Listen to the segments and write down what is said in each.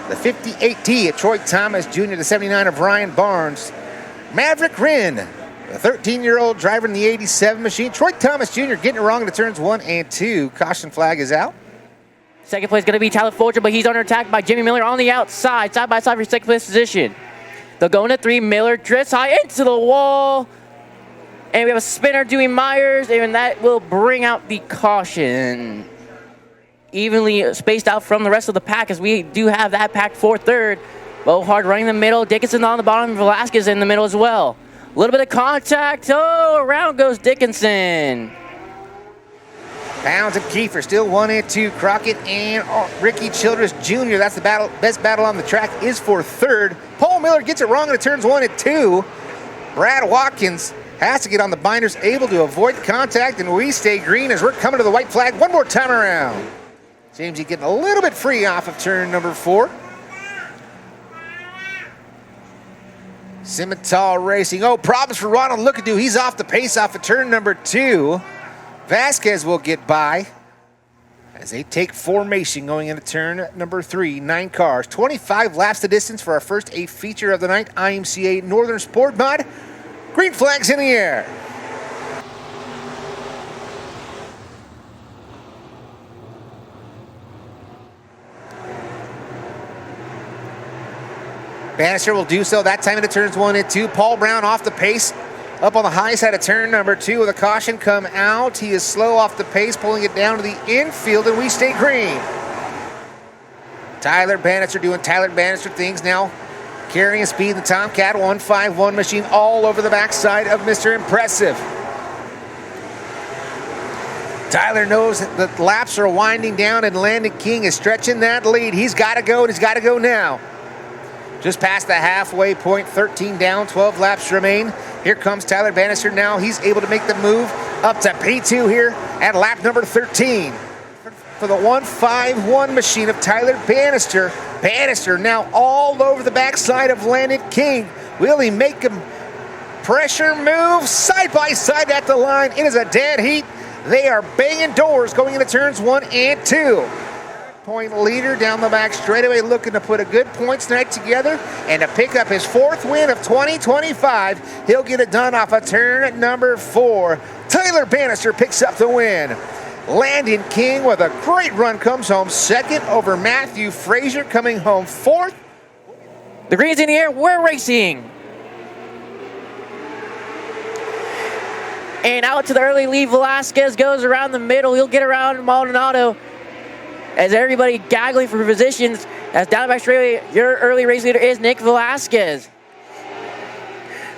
The 58D of Troy Thomas Jr., the 79 of Ryan Barnes. Maverick Wren, the 13-year-old driver in the 87 machine. Troy Thomas Jr. getting it wrong in the turns 1 and 2. Caution flag is out. Second place is going to be Tyler Folger, but he's under attack by Jimmy Miller on the outside, side by side for second place position. They'll go into 3. Miller drifts high into the wall. And we have a spinner doing Myers, and that will bring out the caution. Evenly spaced out from the rest of the pack, as we do have that pack for third. Bohard running the middle, Dickinson on the bottom, Velasquez in the middle as well. A little bit of contact. Oh, around goes Dickinson. Bounds and Kiefer still 1 and 2. Crockett and Ricky Childress Jr. That's the battle. Best battle on the track is for third. Paul Miller gets it wrong in the turns 1 and 2. Brad Watkins has to get on the binders, able to avoid contact, and we stay green as we're coming to the white flag one more time around. Jamesy getting a little bit free off of turn number 4. Simmental Racing. Oh, problems for Ronald Lookadoo. He's off the pace off of turn number 2. Vasquez will get by as they take formation going into turn number 3. 9 cars, 25 laps the distance for our first A feature of the night. IMCA Northern Sport Mod. Green flags in the air. Bannister will do so that time into turns 1 and 2. Paul Brown off the pace. Up on the high side of turn number 2 with a caution come out. He is slow off the pace, pulling it down to the infield, and we stay green. Tyler Bannister doing Tyler Bannister things now. Carrying speed in the Tomcat 151 machine all over the backside of Mr. Impressive. Tyler knows that the laps are winding down and Landon King is stretching that lead. He's got to go, and he's got to go now. Just past the halfway point, 13 down, 12 laps remain. Here comes Tyler Bannister now. He's able to make the move up to P2 here at lap number 13. For the 151 machine of Tyler Bannister. Bannister now all over the backside of Landon King. Will he make him pressure move side by side at the line? It is a dead heat. They are banging doors going into turns 1 and 2. Point leader down the back straightaway, looking to put a good points night together and to pick up his 4th win of 2025. He'll get it done off of turn number 4. Tyler Bannister picks up the win. Landon King with a great run comes home second over Matthew Frazier, coming home 4th. The green's in the air, we're racing. And out to the early lead, Velasquez goes around the middle. He'll get around Maldonado. As everybody gaggling for positions, as down the back straightaway, your early race leader is Nick Velasquez.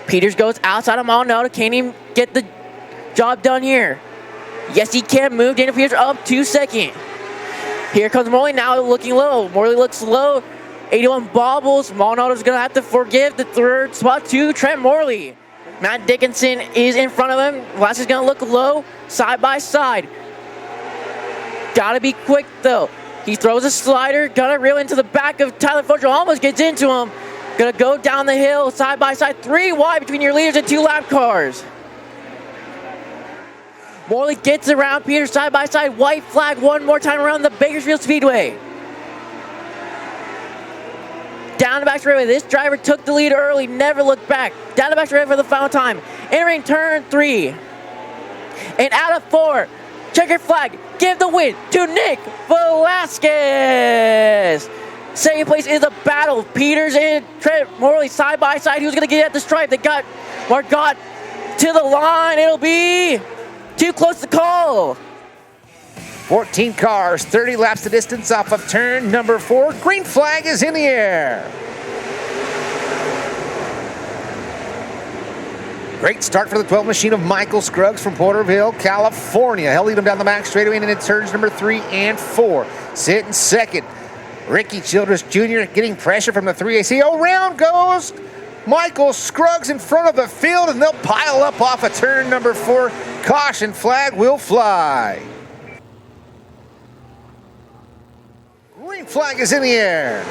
Peters goes outside of Maldonado. Can he get the job done here? Yes, he can. Move Daniel Peters up 2 seconds. Here comes Morley now looking low. Morley looks low. 81 bobbles. Maldonado's going to have to forgive the 3rd spot to Trent Morley. Matt Dickinson is in front of him. Velasquez is going to look low, side by side. Gotta be quick though. He throws a slider, gonna reel into the back of Tyler Folger, almost gets into him. Gonna go down the hill, side by side, 3 wide between your leaders and 2 lap cars. Morley gets around Peters side by side, white flag one more time around the Bakersfield Speedway. Down the back straightaway, this driver took the lead early, never looked back. Down the back straightaway for the final time. Entering turn 3. And out of 4. Checker flag, give the win to Nick Velasquez. Second place is a battle. Peters and Trent Morley side by side. Who's going to get at the stripe? They got Margot to the line. It'll be too close to call. 14 cars, 30 laps the distance off of turn number 4. Green flag is in the air. Great start for the 12 machine of Michael Scruggs from Porterville, California. He'll lead him down the back straightaway and into turns number 3 and 4. Sitting second, Ricky Childress Jr. getting pressure from the 3AC. Around goes Michael Scruggs in front of the field, and they'll pile up off of turn number 4. Caution flag will fly. Green flag is in the air.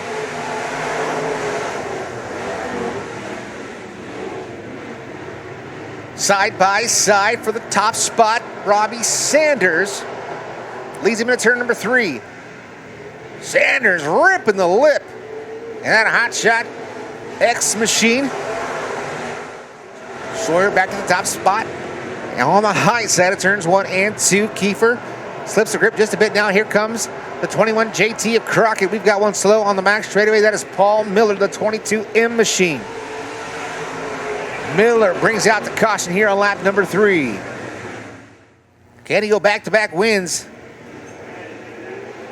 Side by side for the top spot, Robbie Sanders leads him into turn number 3. Sanders ripping the lip And that hot shot X machine. Sawyer back to the top spot. And on the high side of turns 1 and 2, Kiefer slips the grip just a bit now. Here comes the 21 JT of Crockett. We've got one slow on the max straightaway. That is Paul Miller, the 22 M machine. Miller brings out the caution here on lap number 3. Can he go back-to-back wins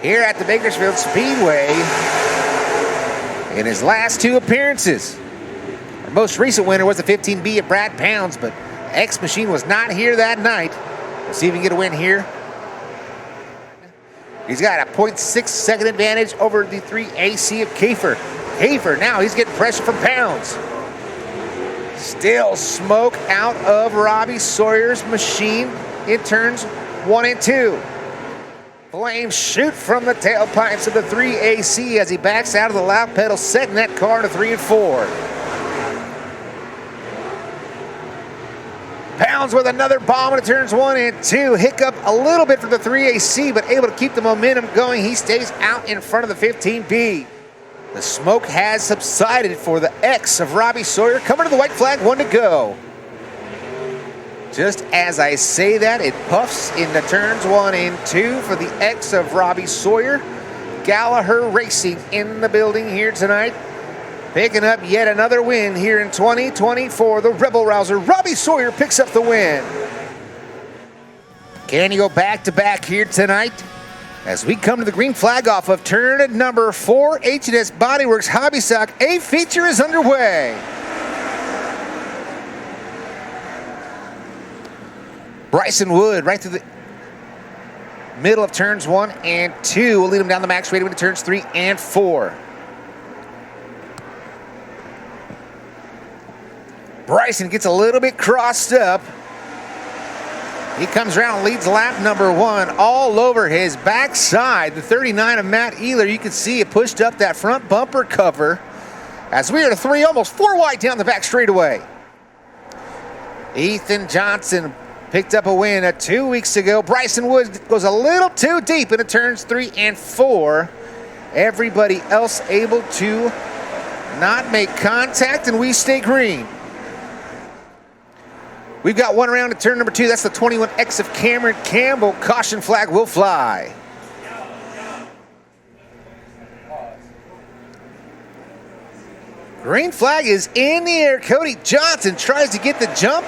here at the Bakersfield Speedway in his last 2 appearances? Our most recent winner was the 15B at Brad Pounds, but X Machine was not here that night. We'll see if he can get a win here. He's got a 0.6 second advantage over the 3AC of Kiefer. Kiefer, now he's getting pressure from Pounds. Still smoke out of Robbie Sawyer's machine in turns 1 and 2. Flames shoot from the tailpipes of the 3AC as he backs out of the lap pedal, setting that car to 3 and 4. Pounds with another bomb into turns 1 and 2. Hiccup a little bit for the 3AC, but able to keep the momentum going. He stays out in front of the 15B. The smoke has subsided for the X of Robbie Sawyer. Coming to the white flag, 1 to go. Just as I say that, it puffs into turns 1 and 2 for the X of Robbie Sawyer. Gallagher Racing in the building here tonight. Picking up yet another win here in 2024. The Rebel Rouser, Robbie Sawyer, picks up the win. Can he go back-to-back here tonight? As we come to the green flag off of turn number 4, H&S Bodyworks Hobby Stock, a feature is underway. Bryson Wood right through the middle of turns 1 and 2 will lead him down the max rating into turns 3 and 4. Bryson gets a little bit crossed up. He comes around and leads lap number 1 all over his backside. The 39 of Matt Ehler, you can see it pushed up that front bumper cover as we are to 3, almost 4 wide down the back straightaway. Ethan Johnson picked up a win 2 weeks ago. Bryson Wood goes a little too deep into turns 3 and 4. Everybody else able to not make contact, and we stay green. We've got one around at turn number 2. That's the 21X of Cameron Campbell. Caution flag will fly. Green flag is in the air. Cody Johnson tries to get the jump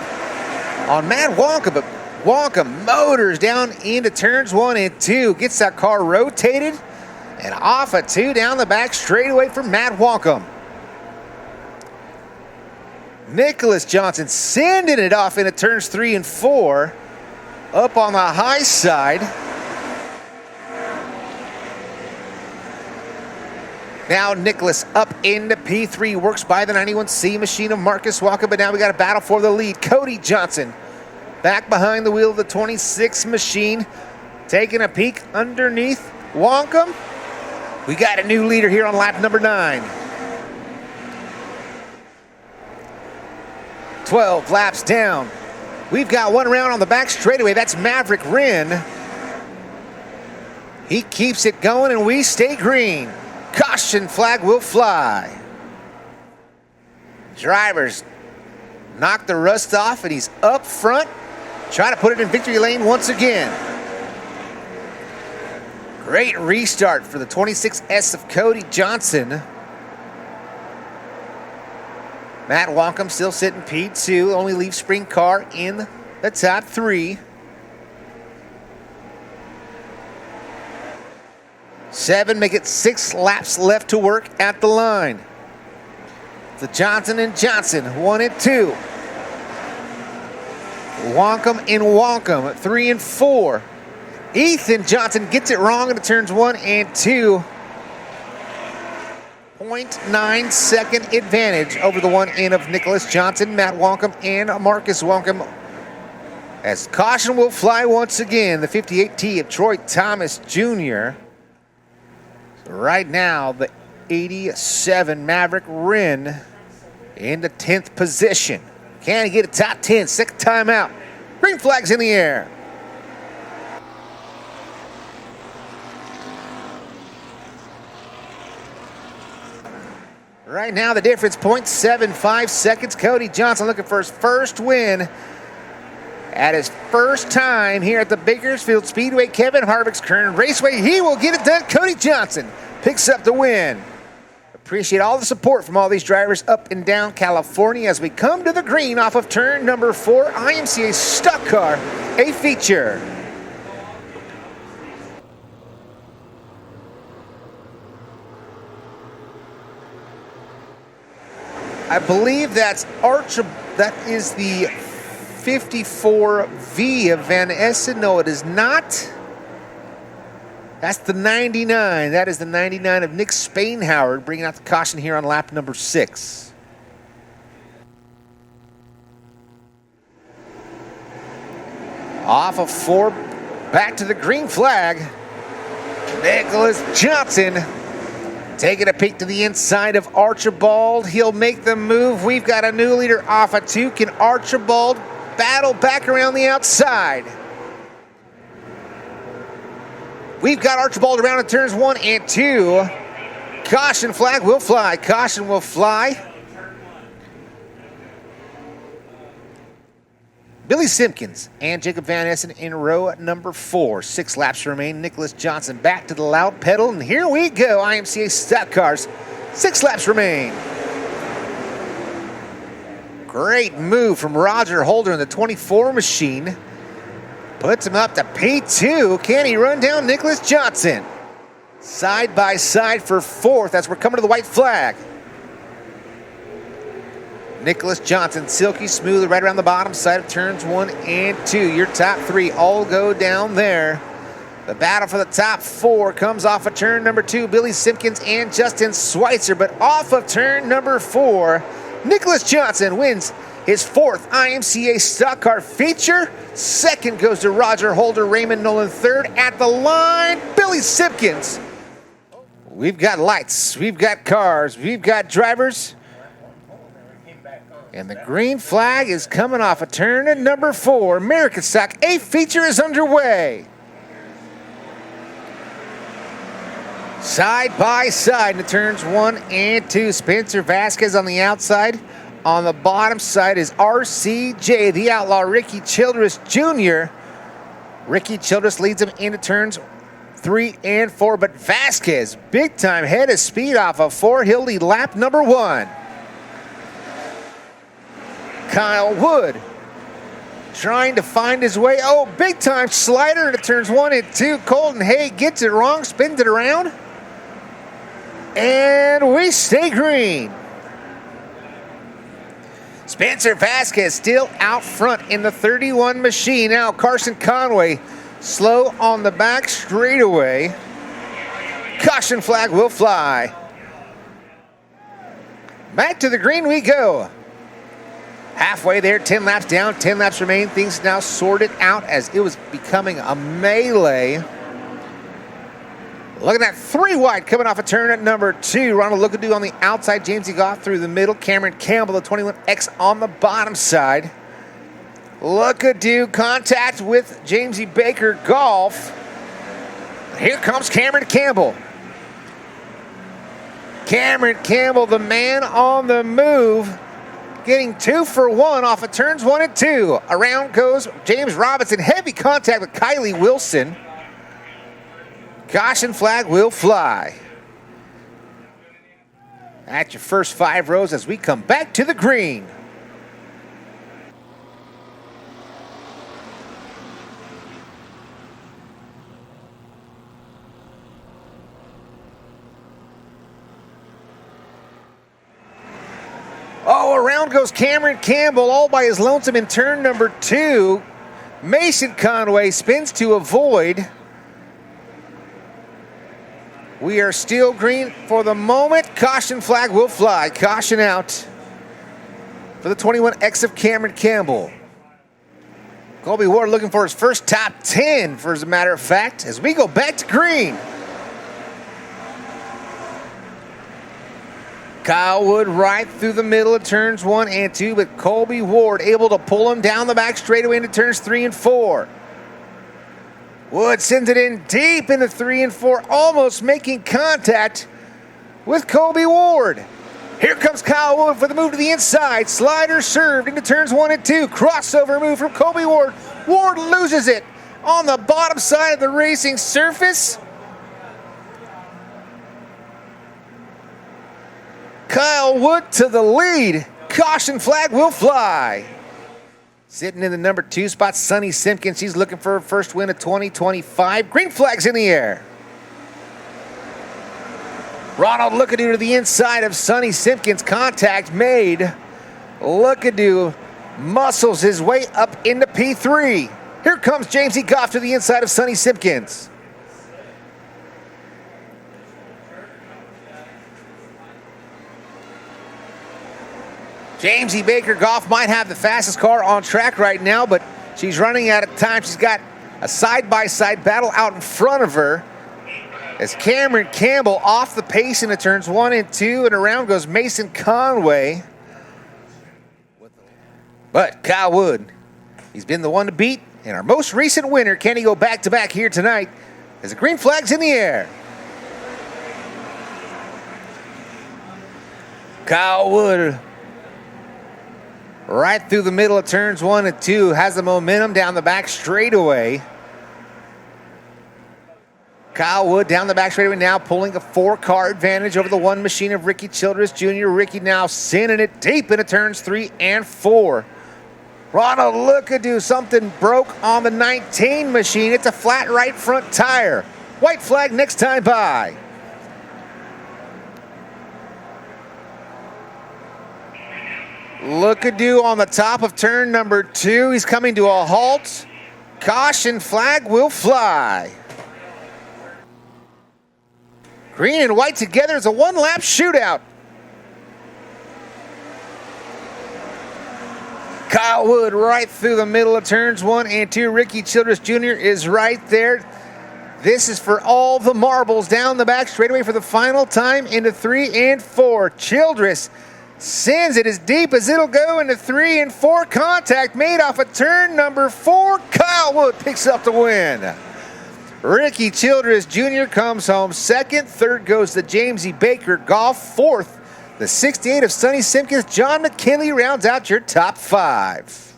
on Matt Wonka, but Wonka motors down into turns 1 and 2. Gets that car rotated and off a 2 down the back straightaway for Matt Wonka. Nicholas Johnson sending it off into turns 3 and 4. Up on the high side. Now Nicholas up into P3, works by the 91C machine of Marcus Walker, but now we got a battle for the lead. Cody Johnson back behind the wheel of the 26 machine, taking a peek underneath Wonka. We got a new leader here on lap number 9. 12 laps down. We've got one around on the back straightaway. That's Maverick Wren. He keeps it going and we stay green. Caution flag will fly. Drivers knock the rust off and he's up front. Try to put it in victory lane once again. Great restart for the 26S of Cody Johnson. Matt Wonkum still sitting P2, only leaves Spring Car in the top 3. 7 make it 6 laps left to work at the line. The Johnson and Johnson, 1 and 2. Wonkum and Wonkum, 3 and 4. Ethan Johnson gets it wrong into turns 1 and 2. 0.9 second advantage over the 1 in of Nicholas Johnson, Matt Wonkum, and Marcus Wonkum. As caution will fly once again, the 58T of Troy Thomas Jr. Right now, the 87 Maverick Wren in the 10th position. Can he get a top 10? Second time out. Green flag's in the air. Right now, the difference, 0.75 seconds. Cody Johnson looking for his first win at his first time here at the Bakersfield Speedway. Kevin Harvick's Kern Raceway. He will get it done. Cody Johnson picks up the win. Appreciate all the support from all these drivers up and down California as we come to the green off of turn number 4. IMCA Stock Car, a feature. I believe that is the 54V of Van Essen. No, it is not. That's the 99. That is the 99 of Nick Spainhauer, bringing out the caution here on lap number 6. Off of 4, back to the green flag. Nicholas Johnson taking a peek to the inside of Archibald. He'll make the move. We've got a new leader off of 2. Can Archibald battle back around the outside? We've got Archibald around in turns 1 and 2. Caution flag will fly. Caution will fly. Billy Simpkins and Jacob Van Essen in row number 4. 6 laps remain. Nicholas Johnson back to the loud pedal, and here we go. IMCA Stock Cars. 6 laps remain. Great move from Roger Holder in the 24 machine. Puts him up to P2. Can he run down Nicholas Johnson? Side by side for 4th as we're coming to the white flag. Nicholas Johnson, silky smooth right around the bottom side of turns 1 and 2. Your top 3 all go down there. The battle for the top 4 comes off of turn number 2. Billy Simpkins and Justin Schweitzer, but off of turn number 4, Nicholas Johnson wins his 4th IMCA Stock Car feature. 2nd goes to Roger Holder, Raymond Nolan 3rd at the line. Billy Simpkins. We've got lights, we've got cars, we've got drivers. And the green flag is coming off of turn at number 4. American Stock, a feature is underway. Side by side in turns 1 and 2. Spencer Vasquez on the outside. On the bottom side is RCJ, the outlaw Ricky Childress Jr. Ricky Childress leads him into turns 3 and 4, but Vasquez, big time head of speed off of 4. He'll lead lap number 1. Kyle Wood trying to find his way. Oh, big time slider into turns 1 and 2. Colton Hay gets it wrong, spins it around. And we stay green. Spencer Vasquez still out front in the 31 machine. Now Carson Conway slow on the back straightaway. Caution flag will fly. Back to the green we go. Halfway there, 10 laps down, 10 laps remain. Things now sorted out as it was becoming a melee. Looking at 3 wide coming off a turn at number 2. Ronald Lookadoo on the outside. James Goff through the middle. Cameron Campbell, the 21X on the bottom side. Lookadoo contact with Jamesy Baker Golf. Here comes Cameron Campbell. Cameron Campbell, the man on the move. Getting 2 for 1 off of turns 1 and 2. Around goes James Robinson. Heavy contact with Kylie Wilson. Caution flag will fly. At your first 5 rows as we come back to the green. Oh, around goes Cameron Campbell all by his lonesome in turn number 2. Mason Conway spins to avoid. We are still green for the moment. Caution flag will fly. Caution out for the 21X of Cameron Campbell. Colby Ward looking for his first top 10, as a matter of fact, as we go back to green. Kyle Wood right through the middle of turns 1 and 2, but Colby Ward able to pull him down the back straightaway into turns 3 and 4. Wood sends it in deep into 3 and 4, almost making contact with Colby Ward. Here comes Kyle Wood for the move to the inside. Slider served into turns 1 and 2. Crossover move from Kobe Ward. Ward loses it on the bottom side of the racing surface. Kyle Wood to the lead. Caution flag will fly. Sitting in the number 2 spot, Sonny Simpkins. She's looking for her first win of 2025. Green flag's in the air. Ronald Lookadoo to the inside of Sonny Simpkins. Contact made. Lookadoo muscles his way up into P3. Here comes James E. Goff to the inside of Sonny Simpkins. James E. Baker Goff might have the fastest car on track right now, but she's running out of time. She's got a side-by-side battle out in front of her. As Cameron Campbell off the pace into turns 1 and 2, and around goes Mason Conway. But Kyle Wood, he's been the one to beat, and our most recent winner. Can he go back-to-back here tonight as the green flag's in the air? Kyle Wood, right through the middle of turns 1 and 2, has the momentum down the back straightaway. Kyle Wood down the back straightaway now, pulling a 4-car advantage over the one machine of Ricky Childress Jr. Ricky now sending it deep into turns 3 and 4. Ronald Lookadoo, something broke on the 19 machine. It's a flat right front tire. White flag next time by. Lookadoo on the top of turn number 2. He's coming to a halt. Caution flag will fly. Green and white together is a one-lap shootout. Kyle Wood right through the middle of turns 1 and 2. Ricky Childress Jr. is right there. This is for all the marbles down the back straightaway for the final time into 3 and 4. Childress sends it as deep as it'll go into 3 and 4. Contact made off of turn number 4. Kyle Wood picks up the win. Ricky Childress Jr. comes home second. Third goes to James E. Baker Goff. Fourth, the 68 of Sonny Simpkins. John McKinley rounds out your top 5.